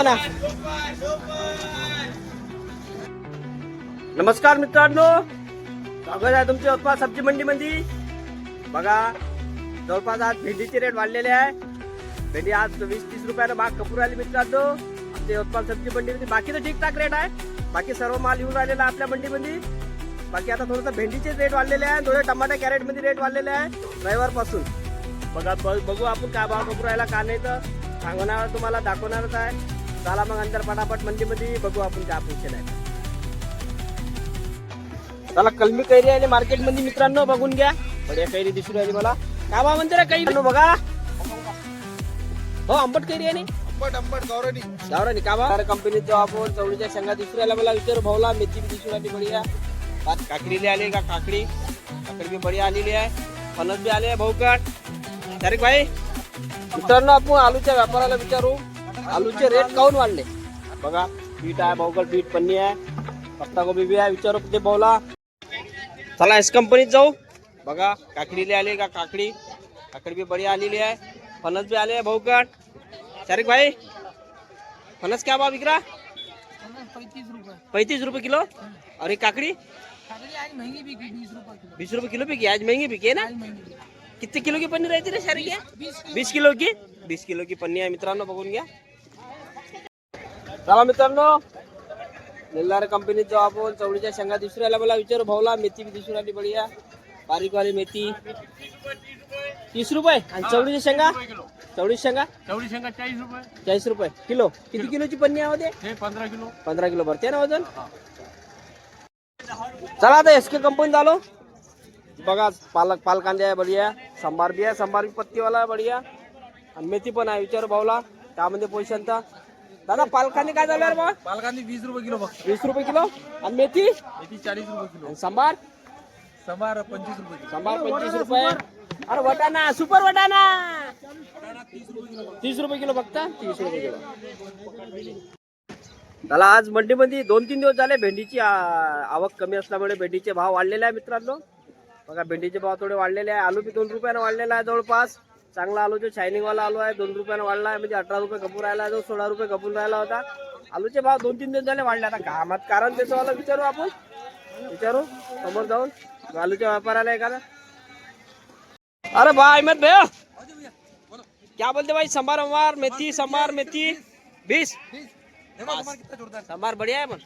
ना. नमस्कार मित्रांनो, स्वागत आहे तुमचे यवतमाळ सब्जी मंडी मध्ये. बघा जवळपास आज भेंडीचे रेट वाढलेले आहे. भेंडी आज 20-30 रुपयानं माग कपूर आली मित्रांनो आमच्या यवतमाळ सब्जी मंडीमध्ये. बाकी तर ठीकठाक रेट आहे, बाकी सर्व माल येऊन राहिलेला आहे आपल्या मंडीमध्ये. बाकी आता थोडंसं भेंडीचे रेट वाढलेले आहे, थोडे टमाटे कॅरेट मध्ये रेट वाढलेले आहे रविवार पासून. बघा बघू आपण काय भाव कपूर राहिला का नाही तर सांगणार तुम्हाला, दाखवणारच आहे. चला मग अंतर पटापट मंडीमध्ये बघू आपण काय अपेक्षा आहे. चला कलमी कैरी आली मार्केट मध्ये मित्रांनो, बघून घ्या. बढिया कैरी दिसून राहिली मला. काय भाव म्हणते रे कैरी बघा. हो आंबट कैरी आहे नी, आंबट गावरानी गावरानी का भाव कंपनीत जाऊ आपण. चवळीच्या शेंगा दिसून राहिला मला, विचारू भाऊला. मेथी बी दिसून राहिली बढिया. काकडीला आली का काकडी, काकडी बी बढिया आलेली आहे. फणस बी आले आहे भाऊकट. तारीख भाई मित्रांनो आपण आलूच्या व्यापाराला विचारू, आलूचे रेट काऊन वाढले. बघा पीठ आहे भाऊकट, पीठ पन्नी आहे, पत्ता गोबी बी आहे. विचारू ते भाऊला. चला एस कंपनीत जाऊ. बघा काकडीला आले का काकडी, काकडी बी बढिया आलेली आहे. फणस बी आले आहे भाऊकट. तारीख भाई फणस क्या भाव विक रहा. 35 रुपये किलो. और ये काकड़ी आज महंगी बिकी 20 रुपये किलो बिकी. आज महंगी बिकी है ना. कितने किलो की पन्नी रहती है सारी क्या. 20 किलो की. 20 किलो की पन्नी आहे मित्रांनो, बघून घ्या. चला मित्रांनो निल्लार कंपनीत जाऊ आपण. चवळीच्या शेंगा दिसून राहिला मला, विचारू भाऊला. मेथी बी दिसून राहिली बढिया, बारीक वाली मेथी 30 रुपये. आणि चवळीच्या शेंगा, चवळी शेंगा 40 रुपये किलो. किती किलोची पन्नी आहे होते. 15 किलो भरते ना वजन. चला आता एसके कंपनी आलो. बघा पाल कांदे आहे बढिया, सांबार बी आहे, सांबार बी पत्तीवाला आहे बढिया. आणि मेथी पण आहे. विचारू भाऊला त्यामध्ये पैसे आणता. दादा पालकांदे काय झालं रे बा. पालकांनी 20 रुपये किलो फक्त. 20 रुपये किलो. आणि मेथी 40 रुपये किलो. आणि सांबार 25 रुपये किलो. सांबार 25 रुपये. अरे वटाणा सुपर वटाणा 30 रुपये किलो फक्त. 30 रुपये किलो. त्याला आज मंडीमध्ये 2-3 दिवस झाले भेंडीची आवक कमी असल्यामुळे भेंडीचे भाव वाढलेले आहे मित्रांनो. बघा भेंडीचे भाव थोडे वाढलेले आहे. आलू बी 2 रुपयानं वाढलेला आहे जवळपास. चांगला आलू जो शायनिंग वाला आलू आहे 2 रुपयानं वाढला आहे. म्हणजे 18 रुपये खपून राहिला, जो 16 रुपये खपून राहिला होता. आलूचे भाव 2-3 दिवस झाले वाढले. आता कामात कारण त्याचं वाला विचारू आपण, विचारू समोर जाऊन आलूच्या व्यापाराला एखादा. अरे भाई अहमद भैया क्या बोलते भाई. संभार वंबार मेथी, संभार मेथी 20. संभार बढ़िया है पर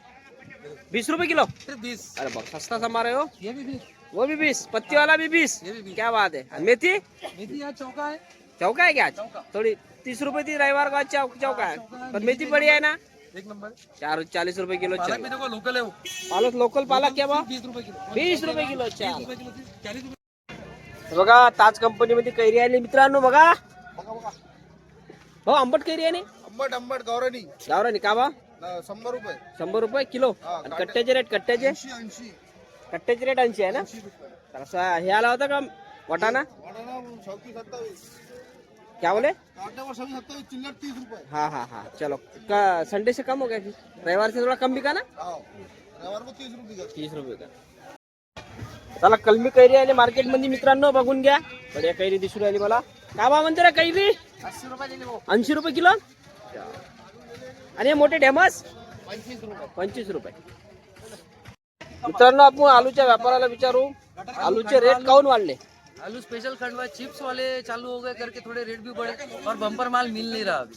20 रुपये किलो. 20. अरे बहुत सस्ता संभार है हो. ये भी 20. वो भी 20, पत्ती वाला भी 20. ये भी 20. क्या बात है. मेथी मेथी आज चौका है. चौका है क्या आज. चौका. थोड़ी 30 रुपये थी रविवार को. आज चौका है पर मेथी बढ़िया है ना. एक नंबर. 40 रुपये किलो. पालक भी देखो लोकल है वो. पालक लोकल पालक क्या भाव. 20 रुपये किलो. 20 रुपये किलो. 20 रुपये किलो. 40 रुपये. बघा ताज कंपनी मध्ये कैरी आली मित्रांनो. बघा हो आंबट कैरी आहे. आंबट गावरानी गावरानी का भाव. 100 रुपये. 100 रुपये किलो. आणि कट्ट्याचे रेट, कट्ट्याचे 80. कट्ट्याचे रेट 80 आहे ना. तर असा हे आला होता का वटाणा. 27. क्या बोले. 27 चिल्लर 30 रुपये. हाँ हाँ हाँ चलो का संडे से कम हो गया. रविवार से थोड़ा कम बिका ना. रविवार को 30 रुपये. 30 रुपये का. चला कलमी कैरी आली मार्केट मध्ये मित्रांनो, बघून घ्या. बढिया कैरी दिसून राहिली मला. काय भाव म्हणते रे कैरी. 80 रुपये किलो. 80 रुपये किलो. आणि हे मोठे ढेमस 25 रुपये. 25 रुपये. मित्रांनो आपण आलूच्या व्यापाराला विचारू, आलूचे रेट काऊन वाढले. आलू स्पेशल खंडवा चिप्स वाले चालू हो गए करके थोड़े रेट भी बढ़े और बम्पर माल मिल नहीं रहा अभी.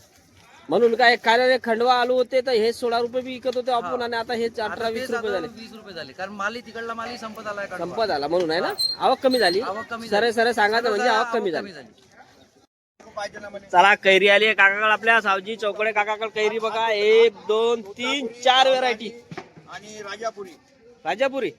म्हणून काय काय खंडवा आलू होते तर हे 16 रुपये बी विकत होते आपण. आणि आता हे 18-20 रुपये झाले. 20 रुपये झाले कारण माली तिकडला माली संपत आलाय. संपत आला म्हणून आहे ना. आवक कमी झाली. आवक कमी सरे सरे सांगायचं म्हणजे आवक कमी झाली. झाली. चला कैरी आली आहे काकाकडे आपल्या. सावजी चौकडे काकाकडे कैरी बघा. 1 2 3 4 व्हरायटी. आणि राजापुरी राजापुरी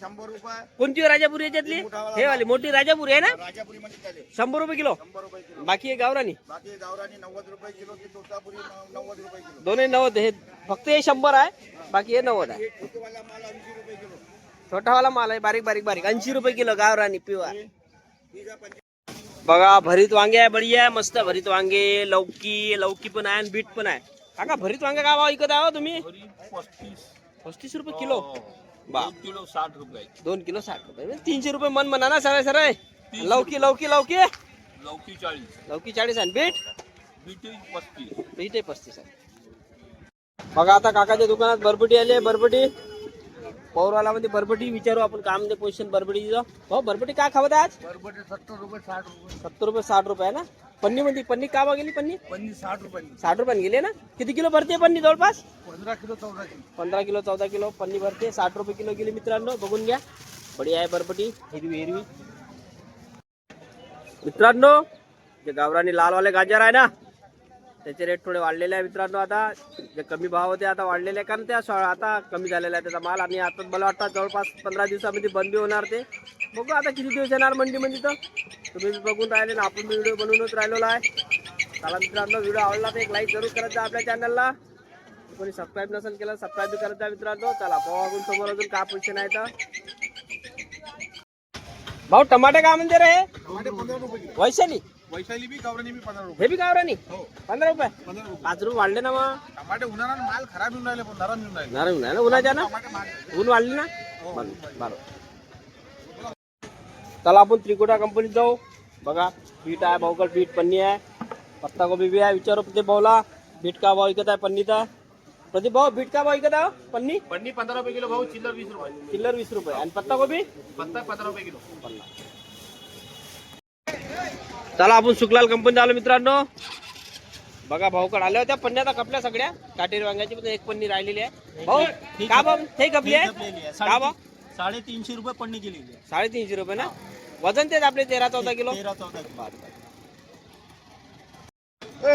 100 रुपये. कोणती राजापुरी याच्यातली. हे वाली मोठी राजापुरी आहे ना. राजापुरी मध्ये चालेल 100 रुपये किलो. 100 रुपये किलो. बाकी आहे गावरानी. बाकी गावरानी 90 रुपये किलो. की तोतापुरी 90 रुपये किलो. दोन्ही 90. हे फक्त हे 100 आहे, बाकी हे 90 आहे. छोटेवाला माल 80 रुपये किलो. छोटावाला माल आहे बारीक बारीक बारीक 80 रुपये किलो गावरानी प्युअर. बघा भरीत वांगे आहे बढिया मस्त. भरीत वांगे, लौकी पण आहे आणि बीट पण आहे. काका भरीत वांगे काय भाव विकत आहे तुम्ही. 35 रुपये किलो. 2 किलो 60 रुपये. 2 किलो 60 रुपये. 300 रुपये मन म्हणा ना सर सर. लौकी लौकी लौकी लौकी 40. लौकी 40 आणि बीट. बीट 35. बीट 35 आहे. बघा आता काकाच्या दुकानात बरबटी आली, बरबटी पौरवाला मध्ये बरबटी विचारू आपण काय म्हणते पोझिशन बरबटीचं. हो बरबटी काय खावत आहे आज? बरबटे 70 रुपये 60 रुपये 70 रुपये 60 रुपये ना. पन्नी मध्ये पन्नी का गेली पन्नी? पन्नी 60 रुपये 60 रुपये गेले ना. किती किलो भरते पन्नी? जवळपास 15 किलो 14 किलो 15 किलो 14 किलो पन्नी भरते. 60 रुपये किलो गेली मित्रांनो, बघून घ्या. बढिया आहे बरबटी, हिरवी हिरवी. मित्रांनो जे गावरानी लालवाले गाजर आहे ना त्याचे रेट थोडे वाढलेले आहे मित्रांनो. आता जे कमी भाव होते आता वाढलेले आहे, कारण त्या आता कमी झालेला आहे त्याचा माल. आणि आता मला वाटतं जवळपास 15 दिवसामध्ये बंदी होणार ते. बघू आता किती दिवस येणार मंडीमध्ये. तर तुम्ही बघून राहिले ना, आपण व्हिडिओ बनवूनच राहिलेलो आहे. चला मित्रांनो, व्हिडिओ आवडला तर एक लाईक जरूर करत जा आपल्या चॅनलला. कोणी सबस्क्राईब नसेल केलं सबस्क्राईब करत जा मित्रांनो. चला पाहू समोर अजून काय पोझिशन आहे. तर भाऊ टमाटे काय म्हणते रे? टमाटे 15 रुपये किलो. वैशाली वैशाली बी गावरानी बी 15 रुपये. हे बी गावरानी हो 15 रुपये. 15 रुपये. 5 रुपये वाढले ना मग. टमाटे उन्हाळ्यात माल खराब येऊन राहिले, पण नरम येऊन राहिले. नारळ नाही ना उन्हाच्या ना, टमाटे महाग. ऊन वाढली ना. हो. बरोबर. चला आपण त्रिकुटा कंपनीत जाऊ. बघा पीठ आहे, भाऊकड पीठ, पन्नी आहे, पत्ता गोबी बी आहे. विचारू प्रदीप भाऊला बीट का भाव विकत आहे पन्नीचा. प्रदीप भाऊ बीट का भाव विकत आहे पन्नी? पन्नी 15 रुपये किलो भाऊ, चिल्लर 20 रुपये. चिल्लर 20 रुपये. आणि पत्ता गोबी पत्ता 15 रुपये किलो. चला आपण सुकलाल कंपनीत आलो मित्रांनो. बघा भाऊकड आल्या होत्या पन्नी आता कपल्या सगळ्या. काटेरी वांग्याची पण एक पन्नी राहिलेली आहे. भाऊ का भाव ते कपली आहे? का भाव? 350 रुपये पन्नी केली. 350 रुपये ना. वजन तेच आपले 13-14 किलो. 13-14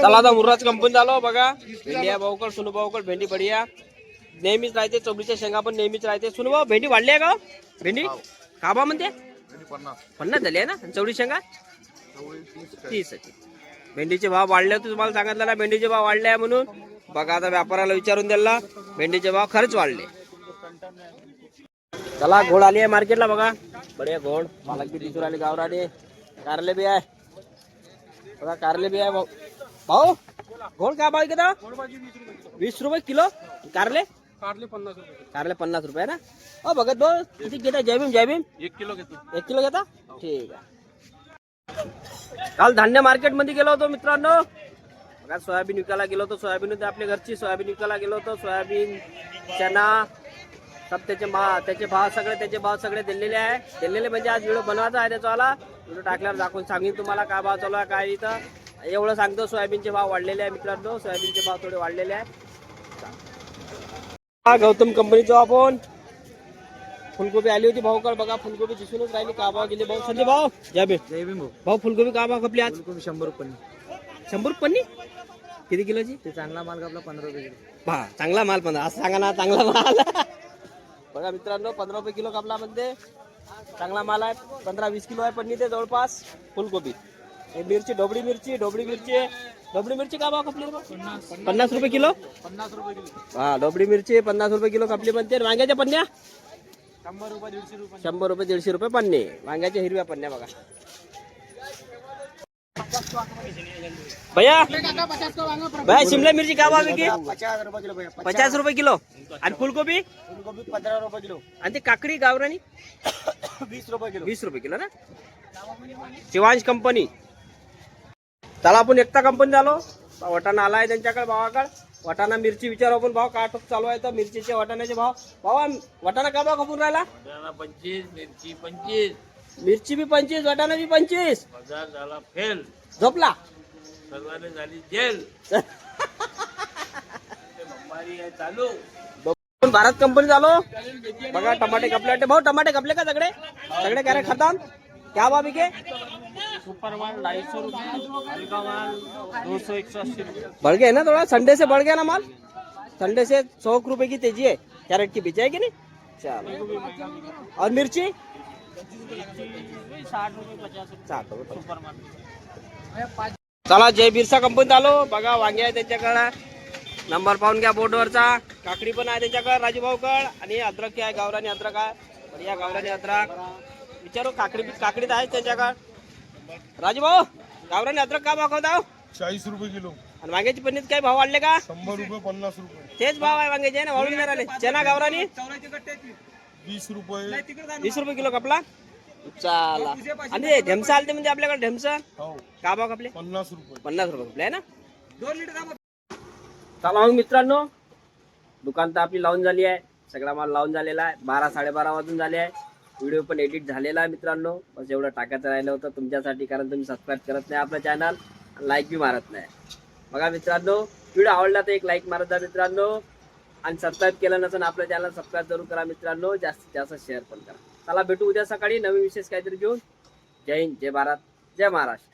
चला आता मुर्राज कंपनीत आलो. बघा भेंडी आहे भाऊकड, सुनू भाऊकड भेंडी बढिया नेहमीच राहते. चवळीच्या शेंगा पण नेहमीच राहते. सुनू भाऊ भेंडी वाढली आहे का भेंडी? का भाव म्हणते? 50 झाली आहे ना. चवळी शेंगा 30. भेंडीचे भाव वाढले होते, तुम्हाला सांगितलं ना भेंडीचे भाव वाढले आहे म्हणून. बघा आता व्यापाराला विचारून द्याला भेंडीचे भाव खरंच वाढले. चला घोड आली आहे मार्केटला. बघा बढिया घोड, पालक बी दिसून राहिले गावराने. कारले बी आहे बघा, कारले बी आहे भाऊ. भाऊ घोड काय भाव किती? 20 रुपये किलो. कारले? कारले 50 रुपये ना. हो भगत भाऊ किती घेता? जय भीम. जय भीम. 1 किलो घेतो. 1 किलो घेता? ठीक आहे. काल धान्य मार्केट मध्ये गेलो होतो मित्रांनो. बघा सोयाबीन विकायला गेलो होतो. सोयाबीन होते आपल्या घरची. सोयाबीन विकायला गेलो होतो. सोयाबीन, चना सब त्याचे भाव सगळे दिलेले आहे. दिलेले म्हणजे आज व्हिडिओ बनवायचा आहे त्याचा. व्हिडिओ टाकल्यावर दाखवून सांगेन तुम्हाला काय भाव चालू आहे काय इथं. एवढं सांगतो सोयाबीनचे भाव वाढलेले आहे मित्रांनो. सोयाबीनचे भाव थोडे वाढलेले आहे. गौतम कंपनीत जाऊ आपण. फुलगोबी आली होती भाऊकड. बघा फुलगोबी दिसूनच राहिली. का भाव गेली भाऊ? संजय भाऊ जय भीम. भाऊ फुलगोबी का भाव खपली आज? 100 रुपये. 100 रुपये पन्नी. किती किलोची? ते चांगला माल आपला 15 रुपये किलो. हा चांगला माल 15. असं सांगा ना चांगला माल. बघा मित्रांनो 15 रुपये किलो कापला म्हणते. चांगला माल आहे. 15-20 किलो आहे पन्नी ते जवळपास. फुलगोबी, मिरची, ढोबळी मिरची का भाव खपली? 50 रुपये किलो. 50 रुपये किलो. हा ढोबळी मिरची 50 रुपये किलो खपली म्हणते. वांग्याच्या पन्न्या 100 रुपये 150 रुपये. 100 रुपये 150 रुपये पन्ने. वांग्याच्या हिरव्या पन्न्या बघा. भैया शिमला मिरची का भाव की? 50 रुपये किलो. 50 रुपये किलो. आणि फुलगोबी? फुलगोबी 15 रुपये किलो. आणि ते काकडी गावरानी 20 रुपये किलो. 20 रुपये किलो ना. शिवांश कंपनी. चला आपण एकता कंपनी झालो. वटाणा आलाय त्यांच्याकडे भावाकडे. वटाणा मिरची विचारू आपण भाव काय ठोक चालू आहे. तर मिरचीचे वटाण्याचे भाव. भावा वटाणा का भाव खपून राहिला? 25, मिरची 25, मिरची बी 25, वटाणा बी 25. बाजार झाला फेल, झोपला. सर्वांनी झाली जेल. बंबारी आहे चालू. आपण भारत कंपनी झालो. बघा टमाटे कपले वाटते भाऊ. टमाटे कपले का सगळे? सगळे कॅरेट खतम. क्या भाव बिके? सुपर माल 250 रुपये. हल्का माल 200-180 रुपये. बढ़ गया है ना थोड़ा. संडे से बढ़ गया ना माल. संडे से 100 रुपए की तेजी है कैरेट की. बिछाएगी नहीं. चलो. और मिर्ची 60 रुपये 50 रुपये. 60 रुपये. सुपर माल. चला जय बिरसा कंपनीत आलो. बघा वांगे आहे त्यांच्याकडे. नंबर पाहून घ्या बोर्डवरचा. काकडी पण आहे त्यांच्याकडे राजूभाऊकड. आणि अद्रक आहे गावरानी अद्रक आहे. बढिया गावरानी अद्रक. विचारू काकडीत आहे त्यांच्याकडे. राजूभाऊ गावरानी अद्रक का भाव खावता? 40 रुपये किलो. आणि वांग्याची पन्नीत काय भाव वाढले का? 100 रुपये 50 रुपये. तेच भाव आहे वांग्याचे आहे ना. वाढून नाही राहिले. चना गावरानी 20 रुपये. 20 रुपये किलो कपला. चला. आणि ढेमसा आलते म्हणजे आपल्याकडे ढेमसा हो का भाव कपले? 50 रुपये. 50 रुपये कपले आहे ना. चला मग मित्रांनो दुकान तर आपली लावून झाली आहे, सगळा माल लावून झालेला आहे. 12-12:30 वाजून झाले आहे. व्हिडिओ पण एडिट झालेला आहे मित्रांनो. बस एवढं टाकायचं राहिलं होतं तुमच्यासाठी, कारण तुम्ही सबस्क्राईब करत नाही आपलं चॅनल, लाईक बी मारत नाही. बघा मित्रांनो, व्हिडिओ आवडला तर एक लाईक मारत जा मित्रांनो, आणि सबस्क्राईब केलं नसेल आपल्या चॅनल सबस्क्राईब जरूर करा मित्रांनो. जास्तीत जास्त शेअर पण करा. चला भेटू उद्या सकाळी नवीन विशेष काहीतरी घेऊन. जय हिंद, जय भारत, जय महाराष्ट्र.